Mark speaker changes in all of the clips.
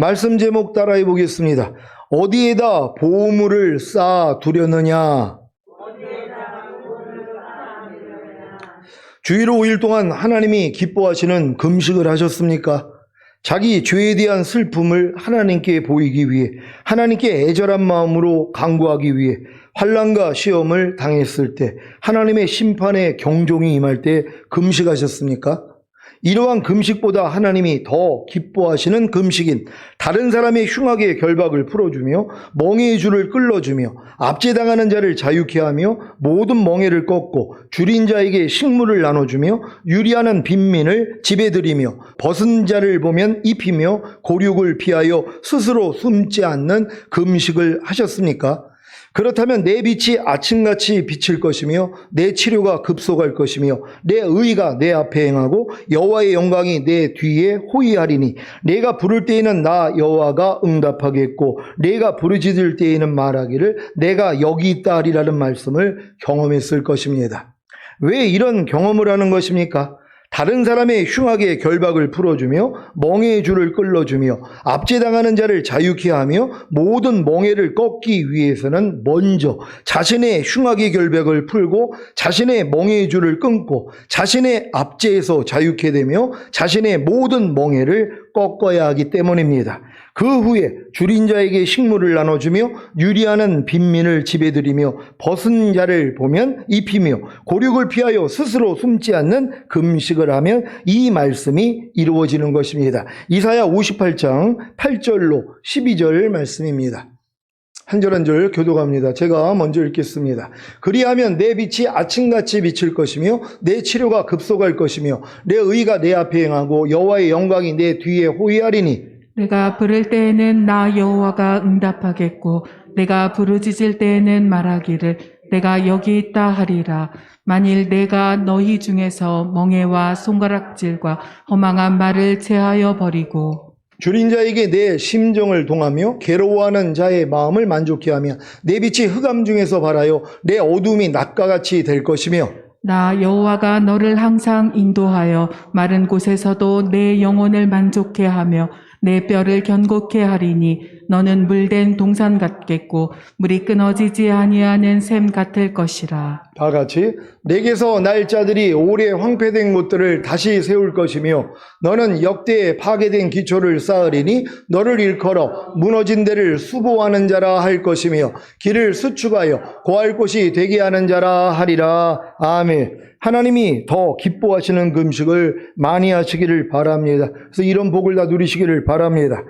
Speaker 1: 말씀 제목 따라해 보겠습니다. 어디에다 보물을 쌓아두려느냐? 주일 5일 동안 하나님이 기뻐하시는 금식을 하셨습니까? 자기 죄에 대한 슬픔을 하나님께 보이기 위해, 하나님께 애절한 마음으로 간구하기 위해 환난과 시험을 당했을 때, 하나님의 심판의 경종이 임할 때 금식하셨습니까? 이러한 금식보다 하나님이 더 기뻐하시는 금식인 다른 사람의 흉악의 결박을 풀어주며 멍에의 줄을 끌어주며 압제당하는 자를 자유케 하며 모든 멍에를 꺾고 줄인 자에게 식물을 나눠주며 유리하는 빈민을 집에들이며 벗은 자를 보면 입히며 고륙을 피하여 스스로 숨지 않는 금식을 하셨습니까? 그렇다면 내 빛이 아침같이 비칠 것이며 내 치료가 급속할 것이며 내 의가 내 앞에 행하고 여호와의 영광이 내 뒤에 호위하리니 내가 부를 때에는 나 여호와가 응답하겠고 내가 부르짖을 때에는 말하기를 내가 여기 있다 하리라는 말씀을 경험했을 것입니다. 왜 이런 경험을 하는 것입니까? 다른 사람의 흉악의 결박을 풀어주며 멍에의 줄을 끌어주며 압제당하는 자를 자유케 하며 모든 멍에를 꺾기 위해서는 먼저 자신의 흉악의 결박을 풀고 자신의 멍에의 줄을 끊고 자신의 압제에서 자유케 되며 자신의 모든 멍에를 꺾어야 하기 때문입니다. 그 후에 줄인 자에게 식물을 나눠주며 유리하는 빈민을 집에들이며 벗은 자를 보면 입히며 고륙을 피하여 스스로 숨지 않는 금식을 하면 이 말씀이 이루어지는 것입니다. 이사야 58장 8절로 12절 말씀입니다. 한 절 한 절 교독합니다. 제가 먼저 읽겠습니다. 그리하면 내 빛이 아침같이 비칠 것이며 내 치료가 급속할 것이며 내 의가 내 앞에 행하고 여호와의 영광이 내 뒤에 호위하리니
Speaker 2: 내가 부를 때에는 나 여호와가 응답하겠고 내가 부르짖을 때에는 말하기를 내가 여기 있다 하리라. 만일 내가 너희 중에서 멍에와 손가락질과 허망한 말을 제하여 버리고
Speaker 1: 줄인 자에게 내 심정을 동하며 괴로워하는 자의 마음을 만족케 하며 내 빛이 흑암 중에서 발하여 내 어두움이 낮과 같이 될 것이며
Speaker 2: 나 여호와가 너를 항상 인도하여 마른 곳에서도 내 영혼을 만족케 하며 내 뼈를 견고케 하리니 너는 물된 동산 같겠고 물이 끊어지지 아니하는 샘 같을 것이라.
Speaker 1: 다 같이 내게서 날 자들이 오래 황폐된 곳들을 다시 세울 것이며 너는 역대에 파괴된 기초를 쌓으리니 너를 일컬어 무너진 데를 수보하는 자라 할 것이며 길을 수축하여 고할 곳이 되게 하는 자라 하리라. 아멘. 하나님이 더 기뻐하시는 금식을 많이 하시기를 바랍니다. 그래서 이런 복을 다 누리시기를 바랍니다.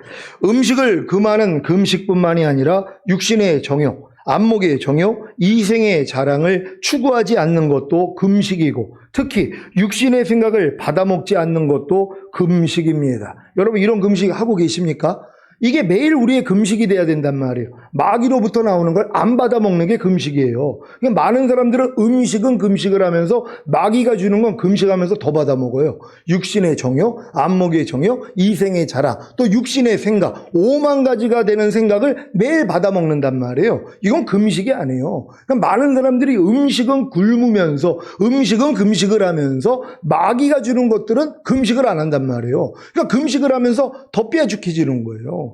Speaker 1: 음식을 금하는 금식뿐만이 아니라 육신의 정욕, 안목의 정욕, 이생의 자랑을 추구하지 않는 것도 금식이고 특히 육신의 생각을 받아먹지 않는 것도 금식입니다. 여러분 이런 금식 하고 계십니까? 이게 매일 우리의 금식이 돼야 된단 말이에요. 마귀로부터 나오는 걸 안 받아먹는 게 금식이에요. 그러니까 많은 사람들은 음식은 금식을 하면서 마귀가 주는 건 금식하면서 더 받아먹어요. 육신의 정욕, 안목의 정욕, 이생의 자랑, 또 육신의 생각, 5만 가지가 되는 생각을 매일 받아먹는단 말이에요. 이건 금식이 아니에요. 그러니까 많은 사람들이 음식은 굶으면서 음식은 금식을 하면서 마귀가 주는 것들은 금식을 안 한단 말이에요. 그러니까 금식을 하면서 더 삐죽해지는 거예요.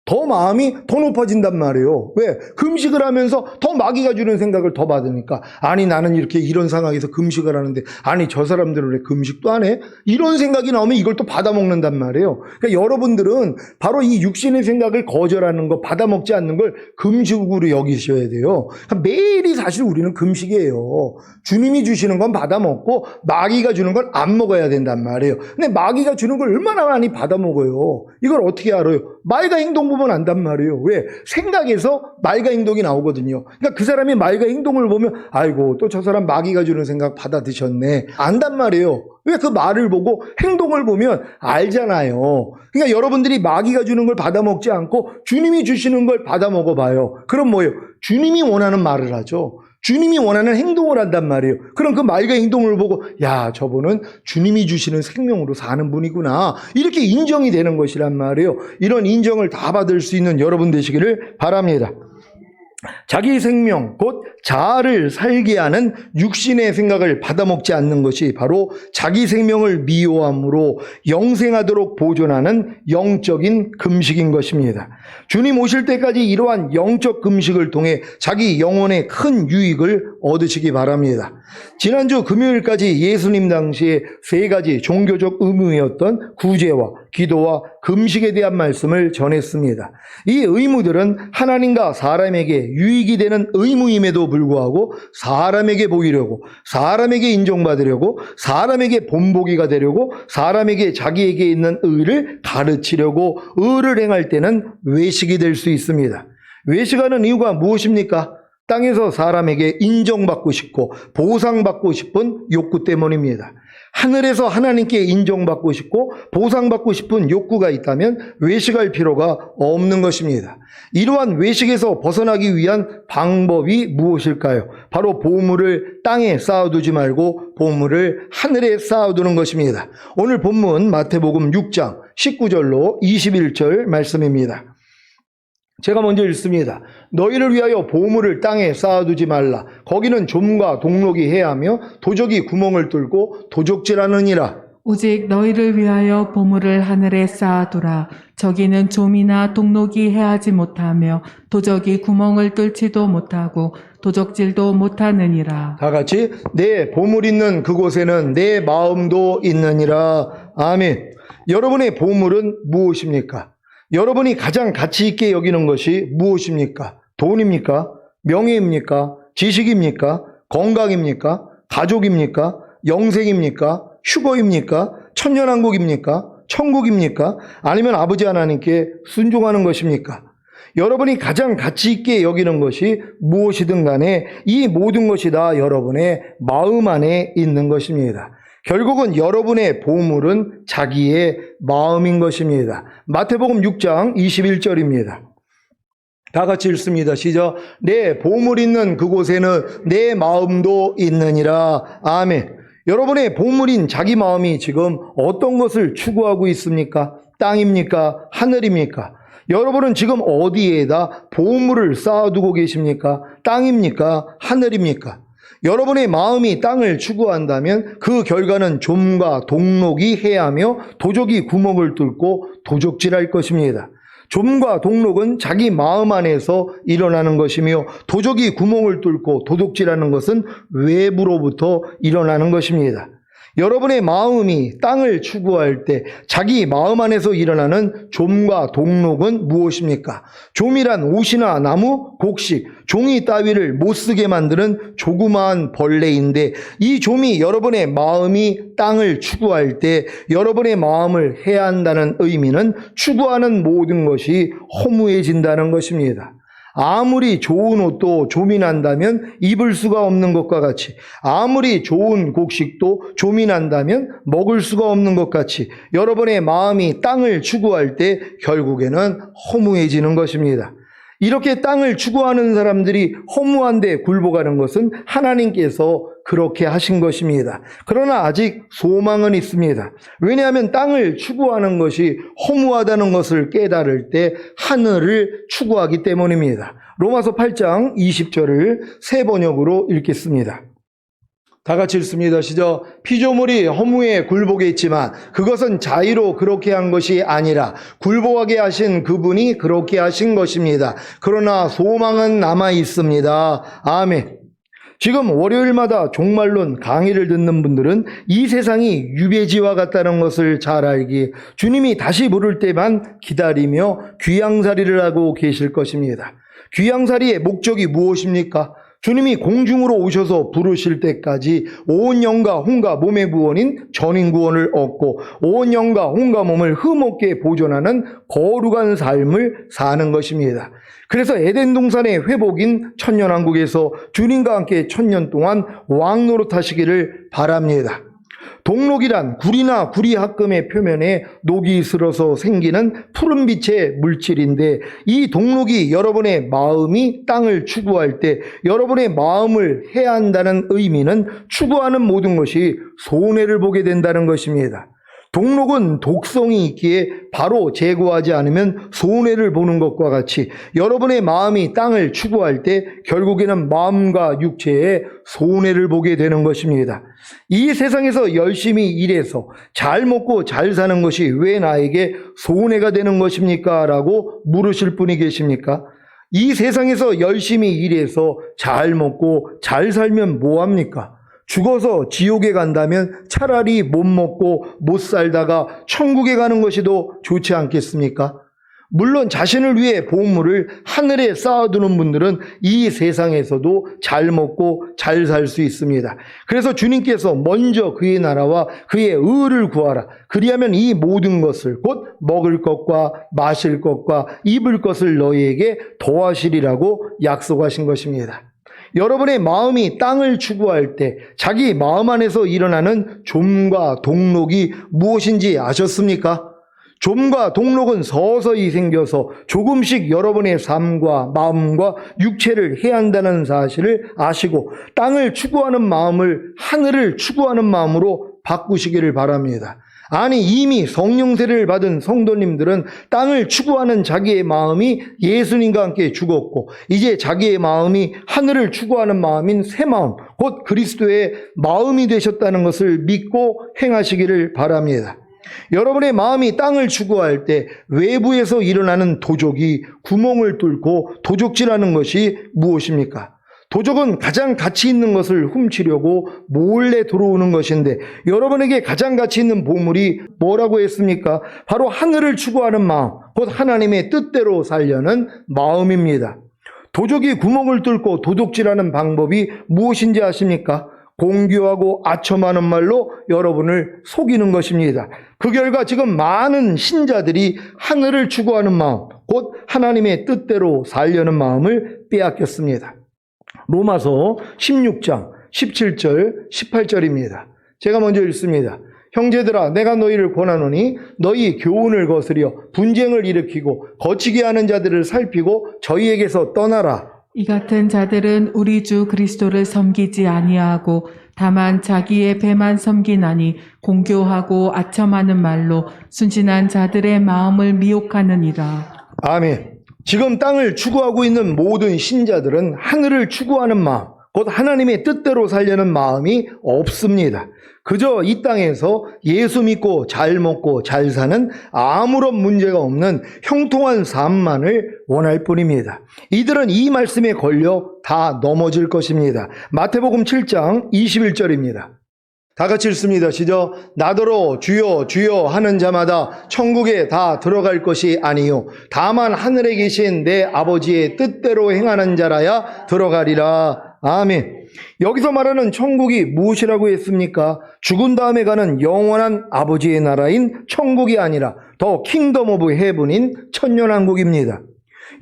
Speaker 1: 더 마음이 더 높아진단 말이에요. 왜? 금식을 하면서 더 마귀가 주는 생각을 더 받으니까 아니 나는 이렇게 이런 상황에서 금식을 하는데 아니 저 사람들은 왜 금식도 안 해? 이런 생각이 나오면 이걸 또 받아먹는단 말이에요. 그러니까 여러분들은 바로 이 육신의 생각을 거절하는 거 받아먹지 않는 걸 금식으로 여기셔야 돼요. 그러니까 매일이 사실 우리는 금식이에요. 주님이 주시는 건 받아먹고 마귀가 주는 건 안 먹어야 된단 말이에요. 근데 마귀가 주는 걸 얼마나 많이 받아먹어요. 이걸 어떻게 알아요? 말과 행동 보면 안단 말이에요. 왜? 생각에서 말과 행동이 나오거든요. 그러니까 그 사람이 말과 행동을 보면 아이고 또 저 사람 마귀가 주는 생각 받아 드셨네. 안단 말이에요. 왜? 그 말을 보고 행동을 보면 알잖아요. 그러니까 여러분들이 마귀가 주는 걸 받아 먹지 않고 주님이 주시는 걸 받아 먹어봐요. 그럼 뭐예요? 주님이 원하는 말을 하죠. 주님이 원하는 행동을 한단 말이에요. 그럼 그 말과 행동을 보고 야 저분은 주님이 주시는 생명으로 사는 분이구나 이렇게 인정이 되는 것이란 말이에요. 이런 인정을 다 받을 수 있는 여러분 되시기를 바랍니다. 자기 생명, 곧 자아를 살게 하는 육신의 생각을 받아먹지 않는 것이 바로 자기 생명을 미워함으로 영생하도록 보존하는 영적인 금식인 것입니다. 주님 오실 때까지 이러한 영적 금식을 통해 자기 영혼에 큰 유익을 얻으시기 바랍니다. 지난주 금요일까지 예수님 당시에 세 가지 종교적 의무였던 구제와 기도와 금식에 대한 말씀을 전했습니다. 이 의무들은 하나님과 사람에게 유익이 되는 의무임에도 불구하고 사람에게 보이려고, 사람에게 인정받으려고, 사람에게 본보기가 되려고, 사람에게 자기에게 있는 의를 가르치려고 의를 행할 때는 외식이 될 수 있습니다. 외식하는 이유가 무엇입니까? 땅에서 사람에게 인정받고 싶고 보상받고 싶은 욕구 때문입니다. 하늘에서 하나님께 인정받고 싶고 보상받고 싶은 욕구가 있다면 외식할 필요가 없는 것입니다. 이러한 외식에서 벗어나기 위한 방법이 무엇일까요? 바로 보물을 땅에 쌓아두지 말고 보물을 하늘에 쌓아두는 것입니다. 오늘 본문 마태복음 6장 19절로 21절 말씀입니다. 제가 먼저 읽습니다. 너희를 위하여 보물을 땅에 쌓아두지 말라. 거기는 좀과 동록이 해하며 도적이 구멍을 뚫고 도적질하느니라.
Speaker 2: 오직 너희를 위하여 보물을 하늘에 쌓아두라. 저기는 좀이나 동록이 해하지 못하며 도적이 구멍을 뚫지도 못하고 도적질도 못하느니라.
Speaker 1: 다 같이 내 보물 있는 그곳에는 내 마음도 있느니라. 아멘. 여러분의 보물은 무엇입니까? 여러분이 가장 가치 있게 여기는 것이 무엇입니까? 돈입니까? 명예입니까? 지식입니까? 건강입니까? 가족입니까? 영생입니까? 휴거입니까? 천년왕국입니까? 천국입니까? 아니면 아버지 하나님께 순종하는 것입니까? 여러분이 가장 가치 있게 여기는 것이 무엇이든 간에 이 모든 것이 다 여러분의 마음 안에 있는 것입니다. 결국은 여러분의 보물은 자기의 마음인 것입니다. 마태복음 6장 21절입니다. 다 같이 읽습니다. 시작. 내 보물 있는 그곳에는 내 마음도 있느니라. 아멘. 여러분의 보물인 자기 마음이 지금 어떤 것을 추구하고 있습니까? 땅입니까? 하늘입니까? 여러분은 지금 어디에다 보물을 쌓아두고 계십니까? 땅입니까? 하늘입니까? 여러분의 마음이 땅을 추구한다면 그 결과는 좀과 동록이 해하며 도적이 구멍을 뚫고 도적질할 것입니다. 좀과 동록은 자기 마음 안에서 일어나는 것이며 도적이 구멍을 뚫고 도둑질하는 것은 외부로부터 일어나는 것입니다. 여러분의 마음이 땅을 추구할 때 자기 마음 안에서 일어나는 좀과 동록은 무엇입니까? 좀이란 옷이나 나무, 곡식, 종이 따위를 못쓰게 만드는 조그마한 벌레인데 이 좀이 여러분의 마음이 땅을 추구할 때 여러분의 마음을 해한다는 의미는 추구하는 모든 것이 허무해진다는 것입니다. 아무리 좋은 옷도 좀이 난다면 입을 수가 없는 것과 같이 아무리 좋은 곡식도 좀이 난다면 먹을 수가 없는 것 같이 여러분의 마음이 땅을 추구할 때 결국에는 허무해지는 것입니다. 이렇게 땅을 추구하는 사람들이 허무한데 굴복하는 것은 하나님께서 그렇게 하신 것입니다. 그러나 아직 소망은 있습니다. 왜냐하면 땅을 추구하는 것이 허무하다는 것을 깨달을 때 하늘을 추구하기 때문입니다. 로마서 8장 20절을 새 번역으로 읽겠습니다. 다 같이 읽습니다. 시작. 피조물이 허무에 굴복했지만 그것은 자의로 그렇게 한 것이 아니라 굴복하게 하신 그분이 그렇게 하신 것입니다. 그러나 소망은 남아 있습니다. 아멘. 지금 월요일마다 종말론 강의를 듣는 분들은 이 세상이 유배지와 같다는 것을 잘 알기에 주님이 다시 부를 때만 기다리며 귀양살이를 하고 계실 것입니다. 귀양살이의 목적이 무엇입니까? 주님이 공중으로 오셔서 부르실 때까지 온 영과 혼과 몸의 구원인 전인구원을 얻고 온 영과 혼과 몸을 흠없게 보존하는 거룩한 삶을 사는 것입니다. 그래서 에덴 동산의 회복인 천년왕국에서 주님과 함께 천년 동안 왕노릇하시기를 바랍니다. 동록이란 구리나 구리합금의 표면에 녹이 슬어서 생기는 푸른빛의 물질인데 이 동록이 여러분의 마음이 땅을 추구할 때 여러분의 마음을 해야 한다는 의미는 추구하는 모든 것이 손해를 보게 된다는 것입니다. 동록은 독성이 있기에 바로 제거하지 않으면 손해를 보는 것과 같이 여러분의 마음이 땅을 추구할 때 결국에는 마음과 육체에 손해를 보게 되는 것입니다. 이 세상에서 열심히 일해서 잘 먹고 잘 사는 것이 왜 나에게 손해가 되는 것입니까? 라고 물으실 분이 계십니까? 이 세상에서 열심히 일해서 잘 먹고 잘 살면 뭐합니까? 죽어서 지옥에 간다면 차라리 못 먹고 못 살다가 천국에 가는 것이 더 좋지 않겠습니까? 물론 자신을 위해 보물을 하늘에 쌓아두는 분들은 이 세상에서도 잘 먹고 잘 살 수 있습니다. 그래서 주님께서 먼저 그의 나라와 그의 의를 구하라. 그리하면 이 모든 것을 곧 먹을 것과 마실 것과 입을 것을 너희에게 더하시리라고 약속하신 것입니다. 여러분의 마음이 땅을 추구할 때 자기 마음 안에서 일어나는 좀과 동록이 무엇인지 아셨습니까? 좀과 동록은 서서히 생겨서 조금씩 여러분의 삶과 마음과 육체를 해한다는 사실을 아시고 땅을 추구하는 마음을 하늘을 추구하는 마음으로 바꾸시기를 바랍니다. 아니 이미 성령 세례를 받은 성도님들은 땅을 추구하는 자기의 마음이 예수님과 함께 죽었고 이제 자기의 마음이 하늘을 추구하는 마음인 새 마음 곧 그리스도의 마음이 되셨다는 것을 믿고 행하시기를 바랍니다. 여러분의 마음이 땅을 추구할 때 외부에서 일어나는 도적이 구멍을 뚫고 도적질하는 것이 무엇입니까? 도적은 가장 가치 있는 것을 훔치려고 몰래 들어오는 것인데 여러분에게 가장 가치 있는 보물이 뭐라고 했습니까? 바로 하늘을 추구하는 마음, 곧 하나님의 뜻대로 살려는 마음입니다. 도적이 구멍을 뚫고 도둑질하는 방법이 무엇인지 아십니까? 공교하고 아첨하는 말로 여러분을 속이는 것입니다. 그 결과 지금 많은 신자들이 하늘을 추구하는 마음, 곧 하나님의 뜻대로 살려는 마음을 빼앗겼습니다. 로마서 16장 17절 18절입니다. 제가 먼저 읽습니다. 형제들아 내가 너희를 권하노니 너희 교훈을 거스려 분쟁을 일으키고 거치게 하는 자들을 살피고 저희에게서 떠나라.
Speaker 2: 이 같은 자들은 우리 주 그리스도를 섬기지 아니하고 다만 자기의 배만 섬기나니 공교하고 아첨하는 말로 순진한 자들의 마음을 미혹하느니라.
Speaker 1: 아멘. 지금 땅을 추구하고 있는 모든 신자들은 하늘을 추구하는 마음, 곧 하나님의 뜻대로 살려는 마음이 없습니다. 그저 이 땅에서 예수 믿고 잘 먹고 잘 사는 아무런 문제가 없는 형통한 삶만을 원할 뿐입니다. 이들은 이 말씀에 걸려 다 넘어질 것입니다. 마태복음 7장 21절입니다. 다 같이 읽습니다. 시작. 나더러 주여 주여 하는 자마다 천국에 다 들어갈 것이 아니요 다만 하늘에 계신 내 아버지의 뜻대로 행하는 자라야 들어가리라. 아멘. 여기서 말하는 천국이 무엇이라고 했습니까? 죽은 다음에 가는 영원한 아버지의 나라인 천국이 아니라 더 킹덤 오브 헤븐인 천년왕국입니다.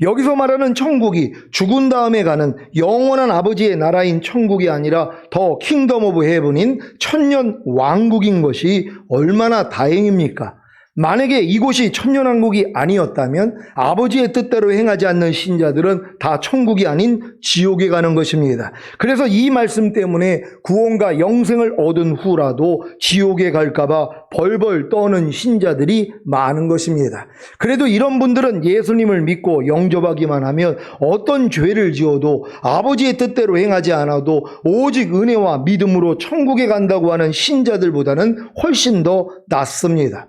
Speaker 1: 여기서 말하는 천국이 죽은 다음에 가는 영원한 아버지의 나라인 천국이 아니라 더 킹덤 오브 헤븐인 천년 왕국인 것이 얼마나 다행입니까? 만약에 이곳이 천년왕국이 아니었다면 아버지의 뜻대로 행하지 않는 신자들은 다 천국이 아닌 지옥에 가는 것입니다. 그래서 이 말씀 때문에 구원과 영생을 얻은 후라도 지옥에 갈까봐 벌벌 떠는 신자들이 많은 것입니다. 그래도 이런 분들은 예수님을 믿고 영접하기만 하면 어떤 죄를 지어도 아버지의 뜻대로 행하지 않아도 오직 은혜와 믿음으로 천국에 간다고 하는 신자들보다는 훨씬 더 낫습니다.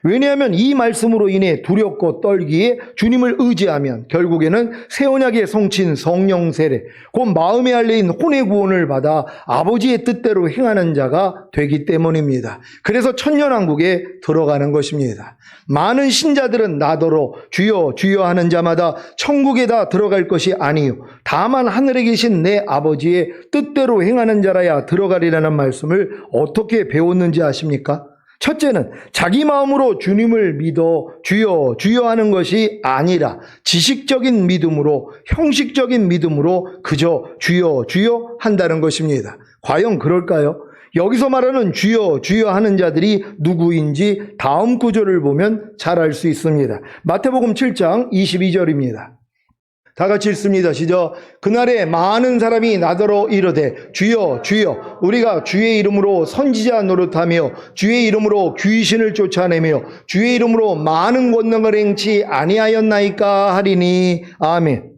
Speaker 1: 왜냐하면 이 말씀으로 인해 두렵고 떨기에 주님을 의지하면 결국에는 새 언약의 성친 성령 세례, 곧 마음의 할례인 혼의 구원을 받아 아버지의 뜻대로 행하는 자가 되기 때문입니다. 그래서 천년왕국에 들어가는 것입니다. 많은 신자들은 나더러 주여 주여 하는 자마다 천국에 다 들어갈 것이 아니요 다만 하늘에 계신 내 아버지의 뜻대로 행하는 자라야 들어가리라는 말씀을 어떻게 배웠는지 아십니까? 첫째는 자기 마음으로 주님을 믿어 주여 주여 하는 것이 아니라 지식적인 믿음으로 형식적인 믿음으로 그저 주여 주여 한다는 것입니다. 과연 그럴까요? 여기서 말하는 주여 주여 하는 자들이 누구인지 다음 구절을 보면 잘 알 수 있습니다. 마태복음 7장 22절입니다. 다 같이 읽습니다. 시작. 그날에 많은 사람이 나더러 이르되 주여 주여 우리가 주의 이름으로 선지자 노릇하며 주의 이름으로 귀신을 쫓아내며 주의 이름으로 많은 권능을 행치 아니하였나이까 하리니. 아멘.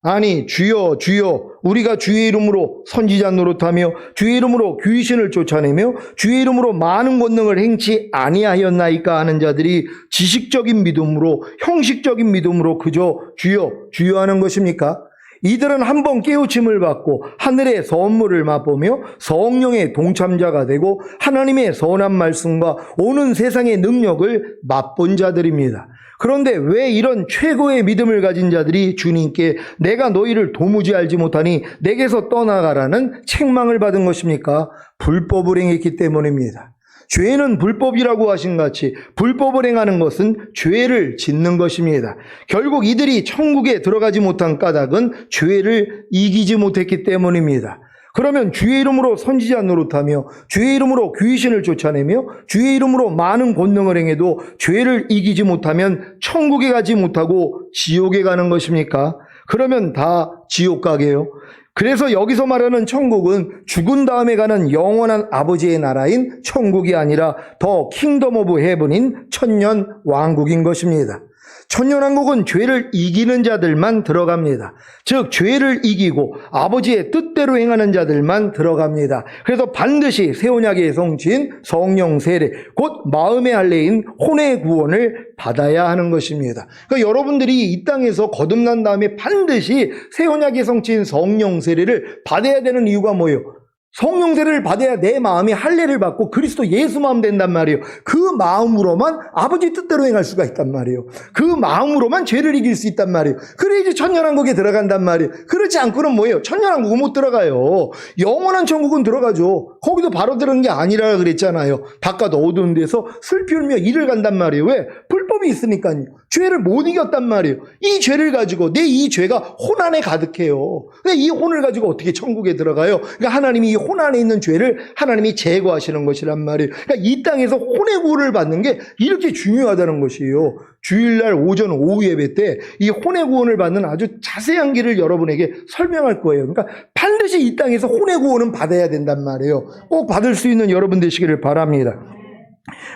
Speaker 1: 아니 주여 주여 우리가 주의 이름으로 선지자 노릇하며 주의 이름으로 귀신을 쫓아내며 주의 이름으로 많은 권능을 행치 아니하였나이까 하는 자들이 지식적인 믿음으로 형식적인 믿음으로 그저 주여 주여 하는 것입니까? 이들은 한번 깨우침을 받고 하늘의 선물을 맛보며 성령의 동참자가 되고 하나님의 선한 말씀과 오는 세상의 능력을 맛본 자들입니다. 그런데 왜 이런 최고의 믿음을 가진 자들이 주님께 내가 너희를 도무지 알지 못하니 내게서 떠나가라는 책망을 받은 것입니까? 불법을 행했기 때문입니다. 죄는 불법이라고 하신 같이 불법을 행하는 것은 죄를 짓는 것입니다. 결국 이들이 천국에 들어가지 못한 까닭은 죄를 이기지 못했기 때문입니다. 그러면 주의 이름으로 선지자 노릇하며 주의 이름으로 귀신을 쫓아내며 주의 이름으로 많은 권능을 행해도 죄를 이기지 못하면 천국에 가지 못하고 지옥에 가는 것입니까? 그러면 다 지옥 가게요. 그래서 여기서 말하는 천국은 죽은 다음에 가는 영원한 아버지의 나라인 천국이 아니라 더 킹덤 오브 헤븐인 천년 왕국인 것입니다. 천년왕국은 죄를 이기는 자들만 들어갑니다. 즉 죄를 이기고 아버지의 뜻대로 행하는 자들만 들어갑니다. 그래서 반드시 새 언약의 성취인 성령 세례 곧 마음의 할례인 혼의 구원을 받아야 하는 것입니다. 그러니까 여러분들이 이 땅에서 거듭난 다음에 반드시 새 언약의 성취인 성령 세례를 받아야 되는 이유가 뭐예요? 성령 세례를 받아야 내 마음이 할례를 받고 그리스도 예수 마음 된단 말이에요. 그 마음으로만 아버지 뜻대로 행할 수가 있단 말이에요. 그 마음으로만 죄를 이길 수 있단 말이에요. 그래 이제 천년왕국에 들어간단 말이에요. 그렇지 않고는 뭐예요? 천년왕국은 못 들어가요. 영원한 천국은 들어가죠. 거기도 바로 들어간 게 아니라 그랬잖아요. 바깥 어두운 데서 슬피 울며 이를 간단 말이에요. 왜? 불법이 있으니까요. 죄를 못 이겼단 말이에요. 이 죄를 가지고 내 이 죄가 혼 안에 가득해요. 근데 이 혼을 가지고 어떻게 천국에 들어가요? 그러니까 하나님이 이 혼 안에 있는 죄를 하나님이 제거하시는 것이란 말이에요. 그러니까 이 땅에서 혼의 구원을 받는 게 이렇게 중요하다는 것이에요. 주일날 오전 오후 예배 때 이 혼의 구원을 받는 아주 자세한 길을 여러분에게 설명할 거예요. 그러니까 반드시 이 땅에서 혼의 구원은 받아야 된단 말이에요. 꼭 받을 수 있는 여러분 되시기를 바랍니다.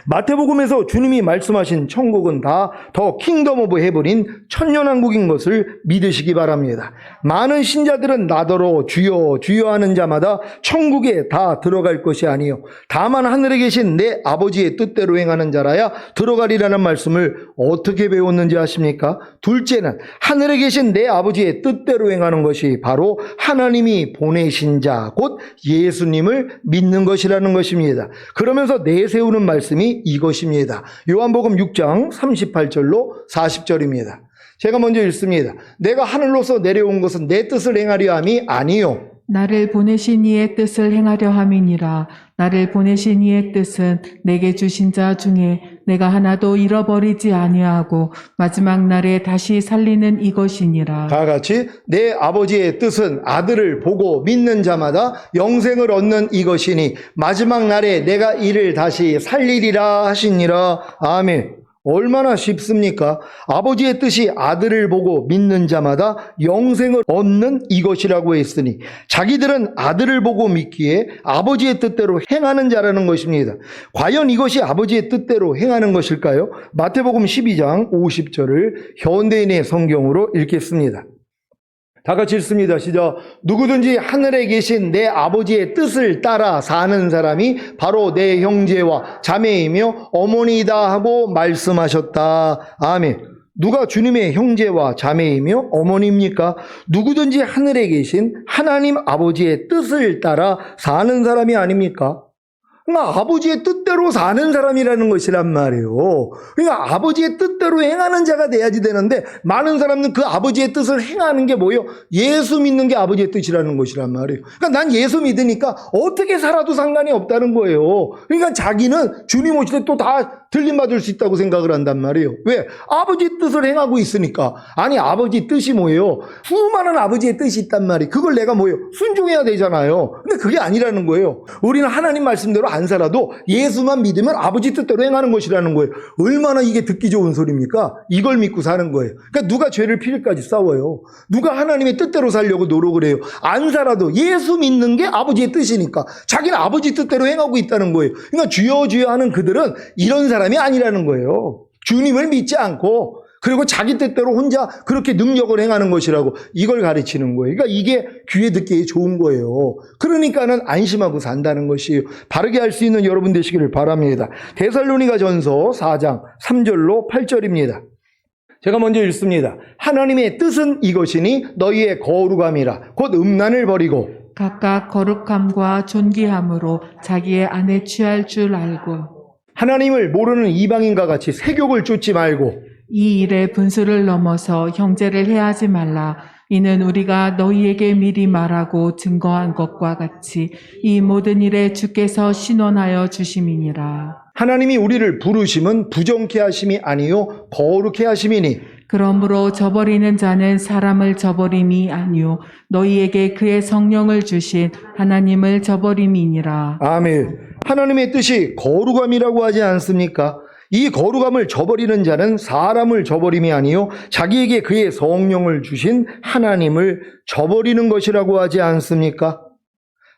Speaker 1: 마태복음에서 주님이 말씀하신 천국은 다 더 킹덤 오브 헤븐인 천년왕국인 것을 믿으시기 바랍니다. 많은 신자들은 나더러 주여 주여 하는 자마다 천국에 다 들어갈 것이 아니요 다만 하늘에 계신 내 아버지의 뜻대로 행하는 자라야 들어가리라는 말씀을 어떻게 배웠는지 아십니까? 둘째는 하늘에 계신 내 아버지의 뜻대로 행하는 것이 바로 하나님이 보내신 자 곧 예수님을 믿는 것이라는 것입니다. 그러면서 내세우는 말씀이 이것입니다. 요한복음 6장 38절로 40절입니다. 제가 먼저 읽습니다. 내가 하늘로서 내려온 것은 내 뜻을 행하려 함이 아니요
Speaker 2: 나를 보내신 이의 뜻을 행하려 함이니라. 나를 보내신 이의 뜻은 내게 주신 자 중에 내가 하나도 잃어버리지 아니하고 마지막 날에 다시 살리는 이것이니라.
Speaker 1: 다 같이 내 아버지의 뜻은 아들을 보고 믿는 자마다 영생을 얻는 이것이니 마지막 날에 내가 이를 다시 살리리라 하시니라. 아멘. 얼마나 쉽습니까? 아버지의 뜻이 아들을 보고 믿는 자마다 영생을 얻는 이것이라고 했으니 자기들은 아들을 보고 믿기에 아버지의 뜻대로 행하는 자라는 것입니다. 과연 이것이 아버지의 뜻대로 행하는 것일까요? 마태복음 12장 50절을 현대인의 성경으로 읽겠습니다. 다 같이 읽습니다. 시작. 누구든지 하늘에 계신 내 아버지의 뜻을 따라 사는 사람이 바로 내 형제와 자매이며 어머니이다 하고 말씀하셨다. 아멘. 누가 주님의 형제와 자매이며 어머니입니까? 누구든지 하늘에 계신 하나님 아버지의 뜻을 따라 사는 사람이 아닙니까? 그러니까 아버지의 뜻대로 사는 사람이라는 것이란 말이에요. 그러니까 아버지의 뜻대로 행하는 자가 돼야지 되는데 많은 사람은 그 아버지의 뜻을 행하는 게 뭐예요? 예수 믿는 게 아버지의 뜻이라는 것이란 말이에요. 그러니까 난 예수 믿으니까 어떻게 살아도 상관이 없다는 거예요. 그러니까 자기는 주님 오실 때 또 다 들림받을 수 있다고 생각을 한단 말이에요. 왜? 아버지 뜻을 행하고 있으니까. 아니, 아버지 뜻이 뭐예요? 수많은 아버지의 뜻이 있단 말이에요. 그걸 내가 뭐예요? 순종해야 되잖아요. 근데 그게 아니라는 거예요. 우리는 하나님 말씀대로 안 살아도 예수만 믿으면 아버지 뜻대로 행하는 것이라는 거예요. 얼마나 이게 듣기 좋은 소리입니까? 이걸 믿고 사는 거예요. 그러니까 누가 죄를 필까지 싸워요. 누가 하나님의 뜻대로 살려고 노력을 해요. 안 살아도 예수 믿는 게 아버지의 뜻이니까 자기는 아버지 뜻대로 행하고 있다는 거예요. 그러니까 주여 주여 하는 그들은 이런 사람이 아니라는 거예요. 주님을 믿지 않고 그리고 자기 뜻대로 혼자 그렇게 능력을 행하는 것이라고 이걸 가르치는 거예요. 그러니까 이게 귀에 듣기에 좋은 거예요. 그러니까는 안심하고 산다는 것이에요. 바르게 할 수 있는 여러분 되시기를 바랍니다. 데살로니가전서 4장 3절로 8절입니다. 제가 먼저 읽습니다. 하나님의 뜻은 이것이니 너희의 거룩함이라 곧 음란을 버리고
Speaker 2: 각각 거룩함과 존귀함으로 자기의 안에 취할 줄 알고
Speaker 1: 하나님을 모르는 이방인과 같이 세욕을 쫓지 말고
Speaker 2: 이 일에 분수를 넘어서 형제를 해하지 말라. 이는 우리가 너희에게 미리 말하고 증거한 것과 같이 이 모든 일에 주께서 신원하여 주심이니라.
Speaker 1: 하나님이 우리를 부르심은 부정케 하심이 아니요 거룩케 하심이니
Speaker 2: 그러므로 저버리는 자는 사람을 저버림이 아니요 너희에게 그의 성령을 주신 하나님을 저버림이니라.
Speaker 1: 아멘. 하나님의 뜻이 거룩함이라고 하지 않습니까? 이 거룩함을 저버리는 자는 사람을 저버림이 아니요 자기에게 그의 성령을 주신 하나님을 저버리는 것이라고 하지 않습니까?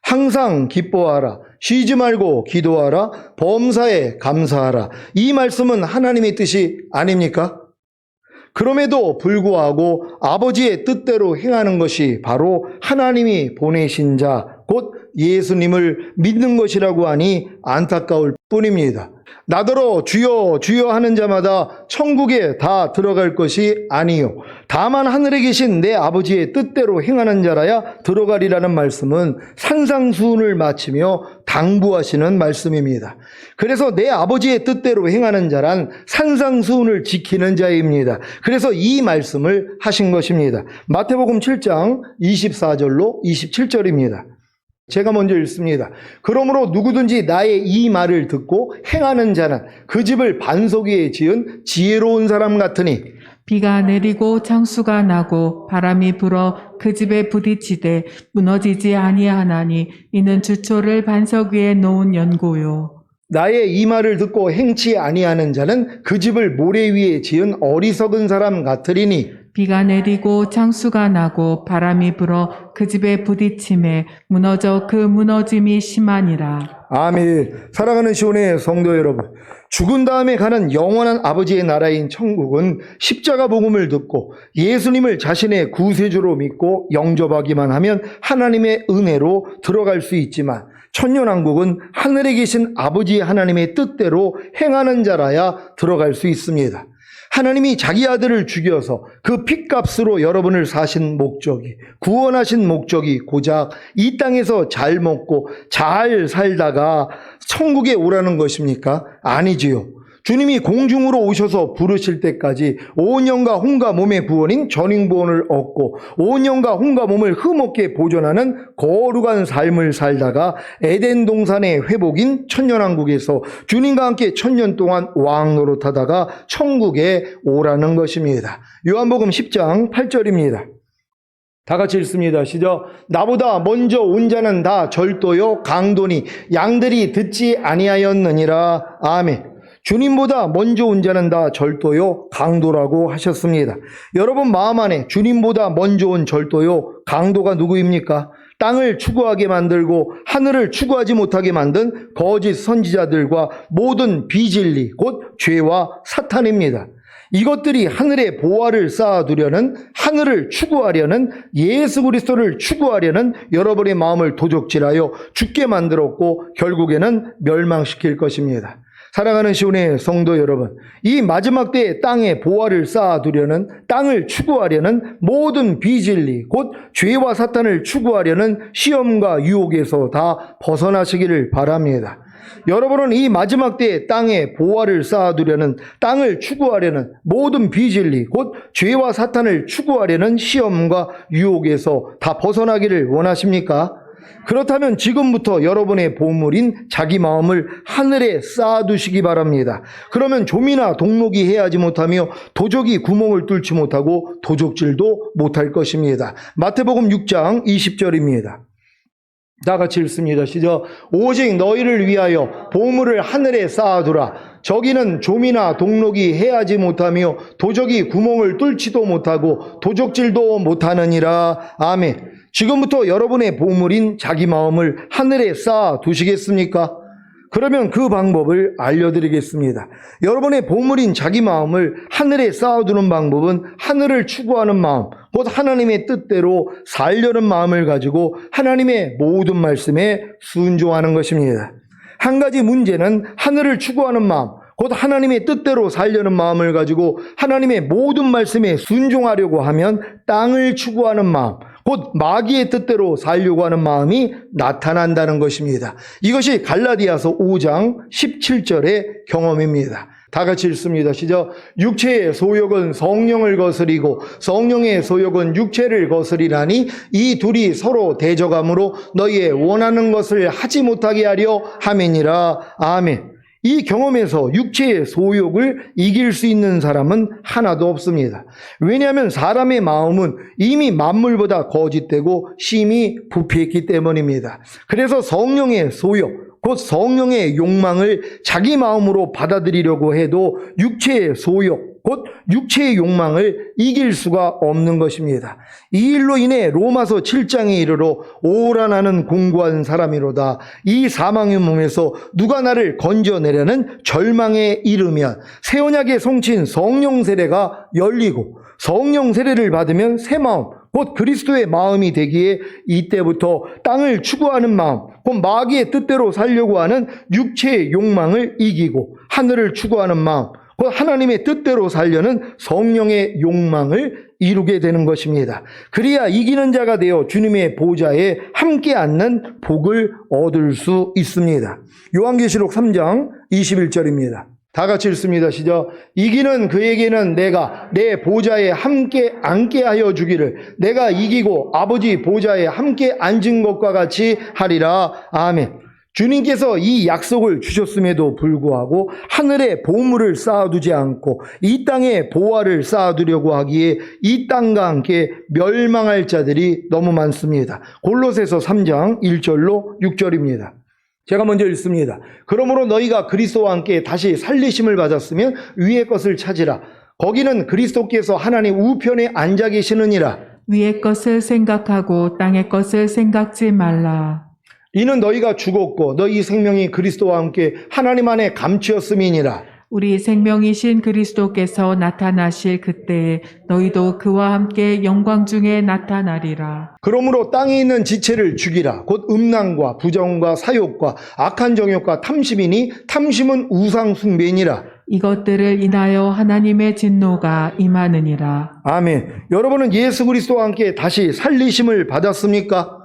Speaker 1: 항상 기뻐하라. 쉬지 말고 기도하라. 범사에 감사하라. 이 말씀은 하나님의 뜻이 아닙니까? 그럼에도 불구하고 아버지의 뜻대로 행하는 것이 바로 하나님이 보내신 자, 곧 예수님을 믿는 것이라고 하니 안타까울 뿐입니다. 나더러 주여 주여 하는 자마다 천국에 다 들어갈 것이 아니요 다만 하늘에 계신 내 아버지의 뜻대로 행하는 자라야 들어가리라는 말씀은 산상수훈을 마치며 당부하시는 말씀입니다. 그래서 내 아버지의 뜻대로 행하는 자란 산상수훈을 지키는 자입니다. 그래서 이 말씀을 하신 것입니다. 마태복음 7장 24절로 27절입니다. 제가 먼저 읽습니다. 그러므로 누구든지 나의 이 말을 듣고 행하는 자는 그 집을 반석 위에 지은 지혜로운 사람 같으니
Speaker 2: 비가 내리고 창수가 나고 바람이 불어 그 집에 부딪히되 무너지지 아니하나니 이는 주초를 반석 위에 놓은 연고요.
Speaker 1: 나의 이 말을 듣고 행치 아니하는 자는 그 집을 모래 위에 지은 어리석은 사람 같으리니
Speaker 2: 비가 내리고 창수가 나고 바람이 불어 그 집에 부딪힘에 무너져 그 무너짐이 심하니라.
Speaker 1: 아멘. 사랑하는 시온의 성도 여러분, 죽은 다음에 가는 영원한 아버지의 나라인 천국은 십자가 복음을 듣고 예수님을 자신의 구세주로 믿고 영접하기만 하면 하나님의 은혜로 들어갈 수 있지만 천년왕국은 하늘에 계신 아버지 하나님의 뜻대로 행하는 자라야 들어갈 수 있습니다. 하나님이 자기 아들을 죽여서 그 핏값으로 여러분을 사신 목적이, 구원하신 목적이 고작 이 땅에서 잘 먹고 잘 살다가 천국에 오라는 것입니까? 아니지요. 주님이 공중으로 오셔서 부르실 때까지 온 영과 혼과 몸의 구원인 전인구원을 얻고 온 영과 혼과 몸을 흠없게 보존하는 거룩한 삶을 살다가 에덴 동산의 회복인 천년왕국에서 주님과 함께 천년 동안 왕 노릇하다가 천국에 오라는 것입니다. 요한복음 10장 8절입니다. 다 같이 읽습니다. 시작. 나보다 먼저 온 자는 다 절도요 강도니 양들이 듣지 아니하였느니라. 아멘. 주님보다 먼저 온 자는 다 절도요 강도라고 하셨습니다. 여러분 마음 안에 주님보다 먼저 온 절도요 강도가 누구입니까? 땅을 추구하게 만들고 하늘을 추구하지 못하게 만든 거짓 선지자들과 모든 비진리 곧 죄와 사탄입니다. 이것들이 하늘에 보화를 쌓아두려는, 하늘을 추구하려는, 예수 그리스도를 추구하려는 여러분의 마음을 도적질하여 죽게 만들었고 결국에는 멸망시킬 것입니다. 사랑하는 시온의 성도 여러분, 이 마지막 때에 땅에 보화를 쌓아두려는, 땅을 추구하려는 모든 비진리 곧 죄와 사탄을 추구하려는 시험과 유혹에서 다 벗어나시기를 바랍니다. 여러분은 이 마지막 때에 땅에 보화를 쌓아두려는, 땅을 추구하려는 모든 비진리 곧 죄와 사탄을 추구하려는 시험과 유혹에서 다 벗어나기를 원하십니까? 그렇다면 지금부터 여러분의 보물인 자기 마음을 하늘에 쌓아두시기 바랍니다. 그러면 좀이나 동록이 해하지 못하며 도적이 구멍을 뚫지 못하고 도적질도 못할 것입니다. 마태복음 6장 20절입니다. 다 같이 읽습니다. 시작. 오직 너희를 위하여 보물을 하늘에 쌓아두라. 저기는 좀이나 동록이 해하지 못하며 도적이 구멍을 뚫지도 못하고 도적질도 못하느니라. 아멘. 지금부터 여러분의 보물인 자기 마음을 하늘에 쌓아두시겠습니까? 그러면 그 방법을 알려드리겠습니다. 여러분의 보물인 자기 마음을 하늘에 쌓아두는 방법은 하늘을 추구하는 마음, 곧 하나님의 뜻대로 살려는 마음을 가지고 하나님의 모든 말씀에 순종하는 것입니다. 한 가지 문제는 하늘을 추구하는 마음, 곧 하나님의 뜻대로 살려는 마음을 가지고 하나님의 모든 말씀에 순종하려고 하면 땅을 추구하는 마음, 곧 마귀의 뜻대로 살려고 하는 마음이 나타난다는 것입니다. 이것이 갈라디아서 5장 17절의 경험입니다. 다 같이 읽습니다. 시작. 육체의 소욕은 성령을 거스리고 성령의 소욕은 육체를 거스리라니 이 둘이 서로 대적함으로 너희의 원하는 것을 하지 못하게 하려 함이니라. 아멘. 이 경험에서 육체의 소욕을 이길 수 있는 사람은 하나도 없습니다. 왜냐하면 사람의 마음은 이미 만물보다 거짓되고 심히 부패했기 때문입니다. 그래서 성령의 소욕, 곧 성령의 욕망을 자기 마음으로 받아들이려고 해도 육체의 소욕, 곧 육체의 욕망을 이길 수가 없는 것입니다. 이 일로 인해 로마서 7장에 이르러 오라 나는 공고한 사람이로다. 이 사망의 몸에서 누가 나를 건져내려는 절망에 이르면 새 언약의 성취인 성령 세례가 열리고 성령 세례를 받으면 새 마음, 곧 그리스도의 마음이 되기에 이때부터 땅을 추구하는 마음, 곧 마귀의 뜻대로 살려고 하는 육체의 욕망을 이기고 하늘을 추구하는 마음, 곧 하나님의 뜻대로 살려는 성령의 욕망을 이루게 되는 것입니다. 그래야 이기는 자가 되어 주님의 보좌에 함께 앉는 복을 얻을 수 있습니다. 요한계시록 3장 21절입니다. 다 같이 읽습니다. 시작. 이기는 그에게는 내가 내 보좌에 함께 앉게 하여 주기를 내가 이기고 아버지 보좌에 함께 앉은 것과 같이 하리라. 아멘. 주님께서 이 약속을 주셨음에도 불구하고 하늘에 보물을 쌓아두지 않고 이 땅에 보화를 쌓아두려고 하기에 이 땅과 함께 멸망할 자들이 너무 많습니다. 골로새서 3장 1절로 6절입니다. 제가 먼저 읽습니다. 그러므로 너희가 그리스도와 함께 다시 살리심을 받았으면 위의 것을 찾으라. 거기는 그리스도께서 하나님 우편에 앉아 계시느니라.
Speaker 2: 위의 것을 생각하고 땅의 것을 생각지 말라.
Speaker 1: 이는 너희가 죽었고 너희 생명이 그리스도와 함께 하나님 안에 감추었음이니라.
Speaker 2: 우리 생명이신 그리스도께서 나타나실 그때에 너희도 그와 함께 영광 중에 나타나리라.
Speaker 1: 그러므로 땅에 있는 지체를 죽이라. 곧 음란과 부정과 사욕과 악한 정욕과 탐심이니 탐심은 우상 숭배니라.
Speaker 2: 이것들을 인하여 하나님의 진노가 임하느니라.
Speaker 1: 아멘. 여러분은 예수 그리스도와 함께 다시 살리심을 받았습니까?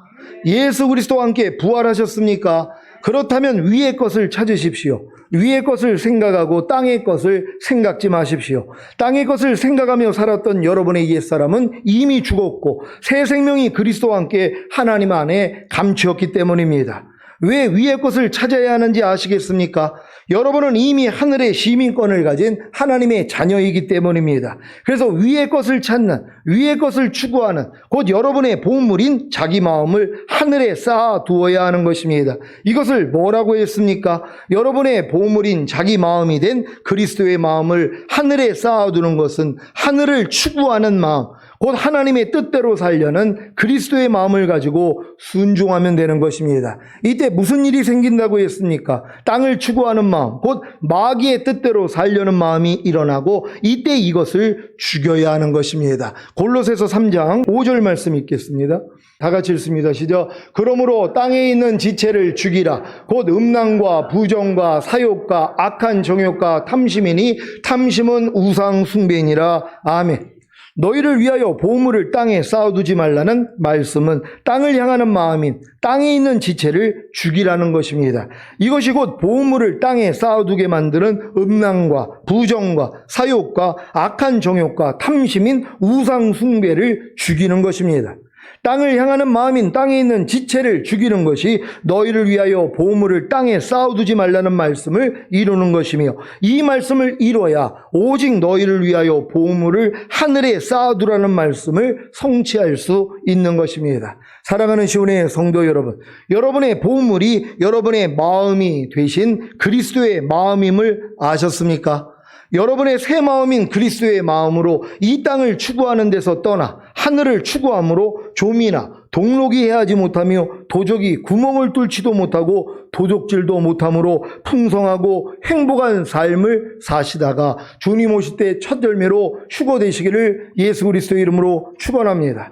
Speaker 1: 예수 그리스도와 함께 부활하셨습니까? 그렇다면 위의 것을 찾으십시오. 위의 것을 생각하고 땅의 것을 생각지 마십시오. 땅의 것을 생각하며 살았던 여러분의 옛사람은 이미 죽었고 새 생명이 그리스도와 함께 하나님 안에 감추었기 때문입니다. 왜 위의 것을 찾아야 하는지 아시겠습니까? 여러분은 이미 하늘의 시민권을 가진 하나님의 자녀이기 때문입니다. 그래서 위의 것을 찾는, 위의 것을 추구하는 곧 여러분의 보물인 자기 마음을 하늘에 쌓아 두어야 하는 것입니다. 이것을 뭐라고 했습니까? 여러분의 보물인 자기 마음이 된 그리스도의 마음을 하늘에 쌓아두는 것은 하늘을 추구하는 마음, 곧 하나님의 뜻대로 살려는 그리스도의 마음을 가지고 순종하면 되는 것입니다. 이때 무슨 일이 생긴다고 했습니까? 땅을 추구하는 마음, 곧 마귀의 뜻대로 살려는 마음이 일어나고 이때 이것을 죽여야 하는 것입니다. 골로새서 3장 5절 말씀 읽겠습니다. 다 같이 읽습니다. 시작. 그러므로 땅에 있는 지체를 죽이라. 곧 음란과 부정과 사욕과 악한 정욕과 탐심이니 탐심은 우상 숭배니라. 아멘. 너희를 위하여 보물을 땅에 쌓아두지 말라는 말씀은 땅을 향하는 마음인 땅에 있는 지체를 죽이라는 것입니다. 이것이 곧 보물을 땅에 쌓아두게 만드는 음란과 부정과 사욕과 악한 정욕과 탐심인 우상 숭배를 죽이는 것입니다. 땅을 향하는 마음인 땅에 있는 지체를 죽이는 것이 너희를 위하여 보물을 땅에 쌓아두지 말라는 말씀을 이루는 것이며, 이 말씀을 이뤄야 오직 너희를 위하여 보물을 하늘에 쌓아두라는 말씀을 성취할 수 있는 것입니다. 사랑하는 시온의 성도 여러분, 여러분의 보물이 여러분의 마음이 되신 그리스도의 마음임을 아셨습니까? 여러분의 새 마음인 그리스도의 마음으로 이 땅을 추구하는 데서 떠나 하늘을 추구함으로 좀이나 동록이 해하지 못하며 도적이 구멍을 뚫지도 못하고 도적질도 못함으로 풍성하고 행복한 삶을 사시다가 주님 오실 때 첫 열매로 휴거되시기를 예수 그리스도의 이름으로 축원합니다.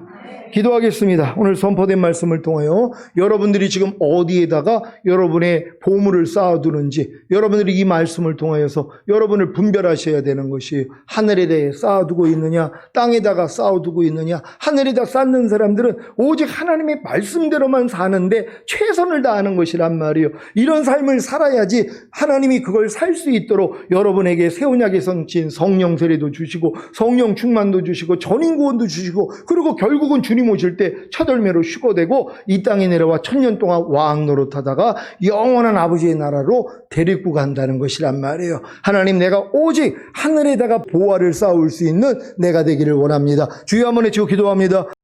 Speaker 1: 기도하겠습니다. 오늘 선포된 말씀을 통하여 여러분들이 지금 어디에다가 여러분의 보물을 쌓아두는지, 여러분들이 이 말씀을 통하여서 여러분을 분별하셔야 되는 것이, 하늘에 대해 쌓아두고 있느냐, 땅에다가 쌓아두고 있느냐. 하늘에다 쌓는 사람들은 오직 하나님의 말씀대로만 사는데 최선을 다하는 것이란 말이에요. 이런 삶을 살아야지 하나님이 그걸 살 수 있도록 여러분에게 새 언약의 성취인 성령 세례도 주시고 성령 충만도 주시고 전인 구원도 주시고, 그리고 결국은 주님 오실 때 첫 열매로 휴거되고 이 땅에 내려와 1000년 동안 왕 노릇하다가 영원한 아버지의 나라로 데리고 간다는 것이란 말이에요. 하나님, 내가 오직 하늘에다가 보화를 쌓을 수 있는 내가 되기를 원합니다. 주여 한번 외치고 기도합니다.